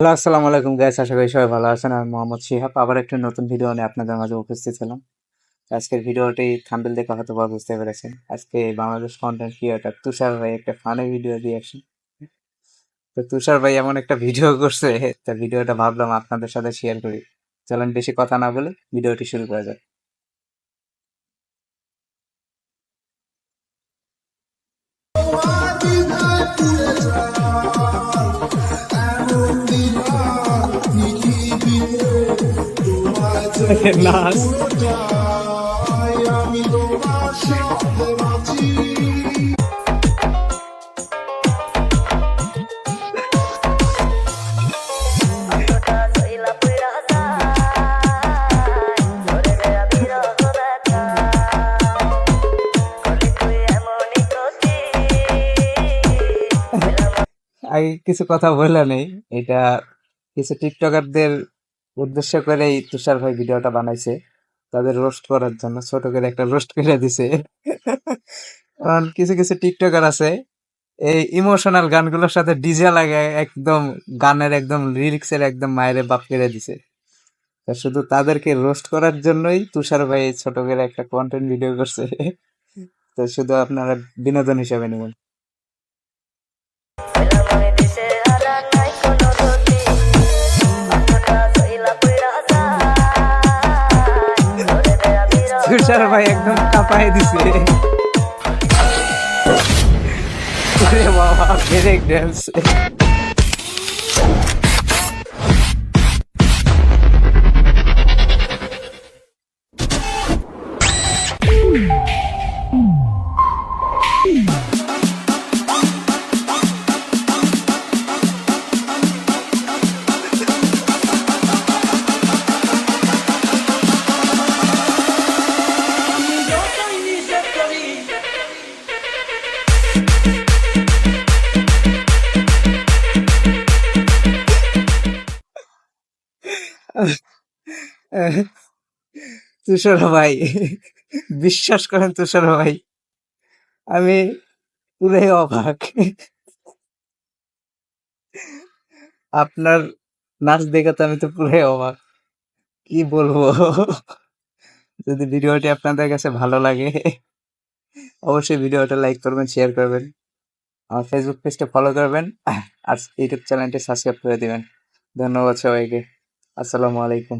Hello, আসসালামু আলাইকুম guys. আশা করি সবাই ভালো আছেন। আমি মোহাম্মদ শিহাব আবার একটা নতুন ভিডিও নিয়ে আপনাদের মাঝে উপস্থিত হলাম। আজকের ভিডিওটি থাম্বনেল দেখে হয়তো বা বুঝতে পেরেছেন। আজকে বাংলাদেশ কন্টেন্ট ক্রিয়েটর তুষার ভাই একটা ফানি ভিডিও রিঅ্যাকশন। তো তুষার ভাই এমন একটা ভিডিও করছে, তা ভিডিওটা ভাবলাম আপনাদের সাথে শেয়ার করি। চলেন বেশি কথা না বলে ভিডিওটি শুরু করা যাক। নাচ আগে কিছু কথা বললে নেই, এটা কিছু টিকটকারদের উদ্দেশ্য করে এই তুষার ভাই ভিডিওটা বানাইছে, তাদের রোস্ট করার জন্য ছোট করে একটা রোস্ট করে দিছে। কারণ কিছু কিছু টিকটকার আছে এই ইমোশনাল গানগুলোর সাথে ডিজে লাগায় একদম গানের একদম লিরিক্সের একদম মায়েরে বাপ করে দিছে। তা শুধু তাদেরকে রোস্ট করার জন্যই তুষার ভাই এই ছোট করে একটা কন্টেন্ট ভিডিও করছে। তো শুধু আপনারা বিনোদন হিসেবে নিবেন। তুষার ভাই একদম কাঁপায় দিছে। ওরে বাবা, ব্রেক ড্যান্স। তুষার ভাই, বিশ্বাস করেন তুষার ভাই, আমি পুরাই অবাক। আপনার নাচ দেখে তো আমি তো পুরাই অবাক, কি বলবো। যদি ভিডিওটি আপনাদের কাছে ভালো লাগে অবশ্যই ভিডিওটা লাইক করবেন, শেয়ার করবেন, আমার ফেসবুক পেজটা ফলো করবেন, আর ইউটিউব চ্যানেলটি সাবস্ক্রাইব করে দিবেন। ধন্যবাদ সবাইকে। আসসালামু আলাইকুম।